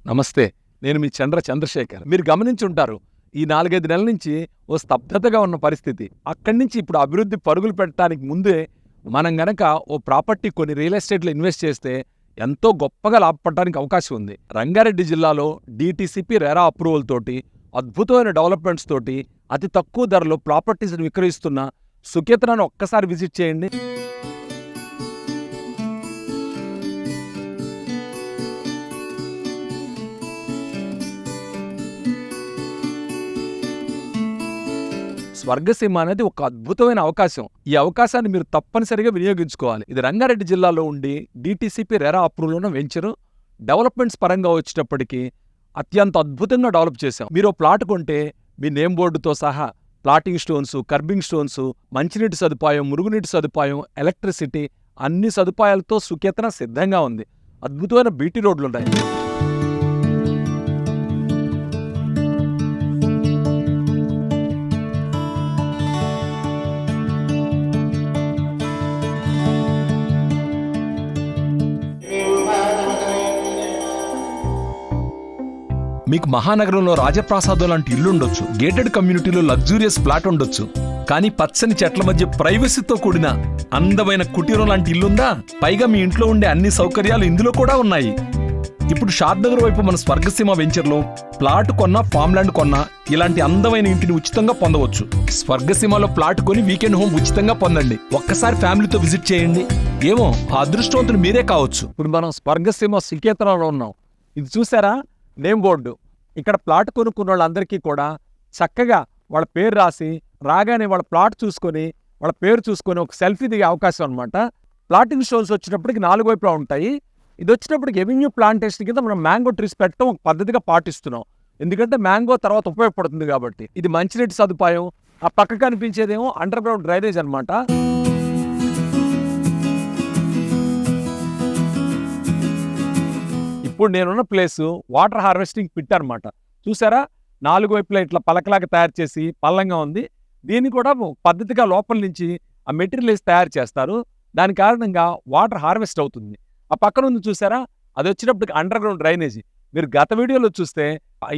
నమస్తే. నేను మీ చంద్రశేఖర్. మీరు గమనించుంటారు, ఈ 4-5 నెలల నుంచి ఓ స్తబ్దతగా ఉన్న పరిస్థితి. అక్కడి నుంచి ఇప్పుడు అభివృద్ధి పరుగులు పెట్టడానికి ముందే మనం గనక ఓ ప్రాపర్టీ కొన్ని రియల్ ఎస్టేట్లో ఇన్వెస్ట్ చేస్తే ఎంతో గొప్పగా లాభపడడానికి అవకాశం ఉంది. రంగారెడ్డి జిల్లాలో DTCP రెరా అప్రూవల్ తోటి అద్భుతమైన డెవలప్మెంట్స్ తోటి అతి తక్కువ ధరలో ప్రాపర్టీస్ని విక్రయిస్తున్న సుకేతనాన్ని ఒక్కసారి విజిట్ చేయండి. స్వర్గసీమ అనేది ఒక అద్భుతమైన అవకాశం. ఈ అవకాశాన్ని మీరు తప్పనిసరిగా వినియోగించుకోవాలి. ఇది రంగారెడ్డి జిల్లాలో ఉండి DTCP రెరా అప్రూవల్ ఉన్న వెంచరు. డెవలప్మెంట్స్ పరంగా వచ్చేటప్పటికి అత్యంత అద్భుతంగా డెవలప్ చేశాం. మీరు ప్లాట్ కొంటే మీ నేమ్ బోర్డుతో సహా ప్లాటింగ్ స్టోన్స్, కర్బింగ్ స్టోన్స్, మంచినీటి సదుపాయం, మురుగునీటి సదుపాయం, ఎలక్ట్రిసిటీ అన్ని సదుపాయాలతో సుకేతన సిద్ధంగా ఉంది. అద్భుతమైన బీటీ రోడ్లు ఉన్నాయి. మీకు మహానగరంలో రాజప్రాసాదం లాంటి ఇల్లు ఉండొచ్చు, గేటెడ్ కమ్యూనిటీలో లగ్జూరియస్ ప్లాట్ ఉండొచ్చు, కానీ పచ్చని చెట్ల మధ్య ప్రైవసీతో కూడిన అందమైన కుటీరం లాంటి ఇల్లుందా? పైగా మీ ఇంట్లో ఉండే అన్ని సౌకర్యాలు ఇందులో కూడా ఉన్నాయి. ఇప్పుడు షాద్నగర్ వైపు మన స్వర్గసీమ వెంచర్లో ప్లాట్ కొన్నా, ఫామ్ ల్యాండ్ కొన్నా ఇలాంటి అందమైన ఇంటిని ఉచితంగా పొందవచ్చు. స్వర్గసీమలో ప్లాట్ కొని వీకెండ్ హోమ్ ఉచితంగా పొందండి. ఒక్కసారి ఫ్యామిలీతో విజిట్ చేయండి. ఏమో ఆ అదృష్టవంతులు మీరే కావచ్చు. ఇప్పుడు మనం స్వర్గసీమ సుకేతనలో ఉన్నాం. ఇది చూసారా? Name board. ఇక్కడ ప్లాట్ కొనుక్కున్న వాళ్ళందరికీ కూడా చక్కగా వాళ్ళ పేరు రాసి రాగానే వాళ్ళ ప్లాట్ చూసుకొని వాళ్ళ పేరు చూసుకొని ఒక సెల్ఫీ దిగే అవకాశం అనమాట. ప్లాటింగ్ స్టోన్స్ వచ్చినప్పటికి 4 వైపులా ఉంటాయి. ఇది వచ్చినప్పటికి ఎవెన్యూ ప్లాంటేషన్ కింద మనం మ్యాంగో ట్రీస్ పెట్టడం ఒక పద్ధతిగా పాటిస్తున్నాం. ఎందుకంటే మ్యాంగో తర్వాత ఉపయోగపడుతుంది కాబట్టి. ఇది మంచినీటి సదుపాయం. ఆ పక్క కనిపించేదేమో అండర్ గ్రౌండ్ డ్రైనేజ్ అనమాట. ఇప్పుడు నేనున్న ప్లేసు వాటర్ హార్వెస్టింగ్ పిట్ అనమాట. చూసారా? 4 వైపులా ఇట్లా పలకలాగా తయారు చేసి పల్లంగా ఉంది. దీన్ని కూడా పద్ధతిగా లోపల నుంచి ఆ మెటీరియల్ వేసి తయారు చేస్తారు. దాని కారణంగా వాటర్ హార్వెస్ట్ అవుతుంది. ఆ పక్కన ఉంది చూసారా? అది వచ్చినప్పటికి అండర్ గ్రౌండ్ డ్రైనేజీ. మీరు గత వీడియోలో చూస్తే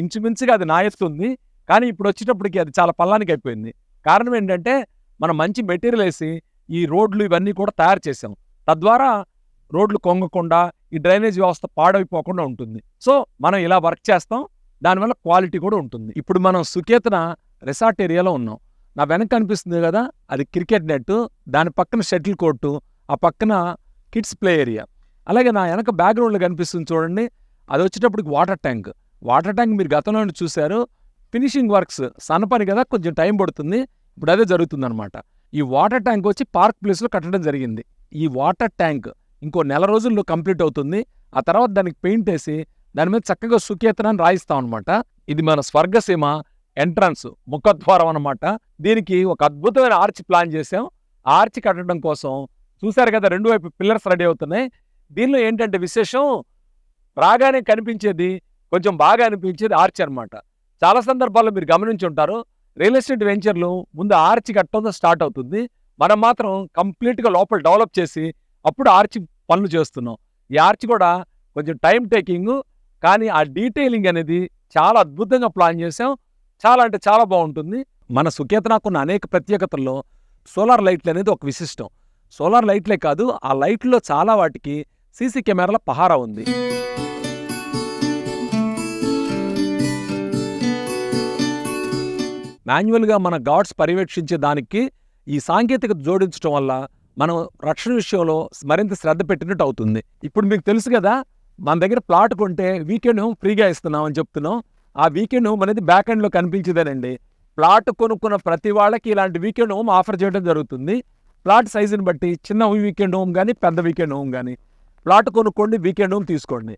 ఇంచుమించుగా అది నా ఎత్తుంది, కానీ ఇప్పుడు వచ్చేటప్పటికి అది చాలా పల్లానికి అయిపోయింది. కారణం ఏంటంటే మనం మంచి మెటీరియల్ వేసి ఈ రోడ్లు ఇవన్నీ కూడా తయారు చేసాం. తద్వారా రోడ్లు కొంగకుండా ఈ డ్రైనేజ్ వ్యవస్థ పాడైపోకుండా ఉంటుంది. సో మనం ఇలా వర్క్ చేస్తాం. దానివల్ల క్వాలిటీ కూడా ఉంటుంది. ఇప్పుడు మనం సుకేతన రిసార్ట్ ఏరియాలో ఉన్నాం. నా వెనక కనిపిస్తుంది కదా, అది క్రికెట్ నెట్, దాని పక్కన షటిల్ కోర్టు, ఆ పక్కన కిడ్స్ ప్లే ఏరియా. అలాగే నా వెనక బ్యాక్గ్రౌండ్లో కనిపిస్తుంది చూడండి, అది వచ్చేటప్పటికి వాటర్ ట్యాంక్. వాటర్ ట్యాంక్ మీరు గతంలో చూశారు. ఫినిషింగ్ వర్క్స్ సన్నపని కదా, కొంచెం టైం పడుతుంది. ఇప్పుడు అదే జరుగుతుందన్నమాట. ఈ వాటర్ ట్యాంక్ వచ్చి పార్క్ ప్లేస్లో కట్టడం జరిగింది. ఈ వాటర్ ట్యాంక్ ఇంకో 1 నెల రోజుల్లో కంప్లీట్ అవుతుంది. ఆ తర్వాత దానికి పెయింట్ వేసి దాని మీద చక్కగా సుకేతనాన్ని రాయిస్తాం అనమాట. ఇది మన స్వర్గసీమ ఎంట్రన్స్ ముఖద్వారం అనమాట. దీనికి ఒక అద్భుతమైన ఆర్చ్ ప్లాన్ చేసాం. ఆ ఆర్చ్ కట్టడం కోసం చూశారు కదా, 2 వైపు పిల్లర్స్ రెడీ అవుతున్నాయి. దీనిలో ఏంటంటే విశేషం, రాగానే కనిపించేది, కొంచెం బాగా అనిపించేది ఆర్చ్ అనమాట. చాలా సందర్భాల్లో మీరు గమనించి ఉంటారు, రియల్ ఎస్టేట్ వెంచర్లు ముందు ఆర్చ్ కట్టడంతో స్టార్ట్ అవుతుంది. మనం మాత్రం కంప్లీట్గా లోపల డెవలప్ చేసి అప్పుడు ఆర్చ్ పనులు చేస్తున్నాం. ఈ ఆర్చ్ కూడా కొంచెం టైం టేకింగ్, కానీ ఆ డీటెయిలింగ్ అనేది చాలా అద్భుతంగా ప్లాన్ చేసాం. చాలా అంటే చాలా బాగుంటుంది. మన సుకేతనకున్న అనేక ప్రత్యేకతల్లో సోలార్ లైట్లు అనేది ఒక విశిష్టం. సోలార్ లైట్లే కాదు, ఆ లైట్లో చాలా వాటికి సీసీ కెమెరాల పహారా ఉంది. మాన్యువల్గా మన గార్డ్స్ పర్యవేక్షించే దానికి ఈ సాంకేతికత జోడించడం వల్ల మనం రక్షణ విషయంలో మరింత శ్రద్ధ పెట్టినట్టు అవుతుంది. ఇప్పుడు మీకు తెలుసు కదా, మన దగ్గర ప్లాట్ కొంటే వీకెండ్ హోమ్ ఫ్రీగా ఇస్తున్నాం అని చెప్తున్నాం. ఆ వీకెండ్ హోమ్ అనేది బ్యాక్ ఎండ్లో కనిపించేదేనండి. ప్లాట్ కొనుక్కున్న ప్రతి వాళ్ళకి ఇలాంటి వీకెండ్ హోమ్ ఆఫర్ చేయడం జరుగుతుంది. ప్లాట్ సైజుని బట్టి చిన్న వీకెండ్ హోమ్ కానీ, పెద్ద వీకెండ్ హోమ్ కానీ ప్లాట్ కొనుక్కోండి, వీకెండ్ హోమ్ తీసుకోండి.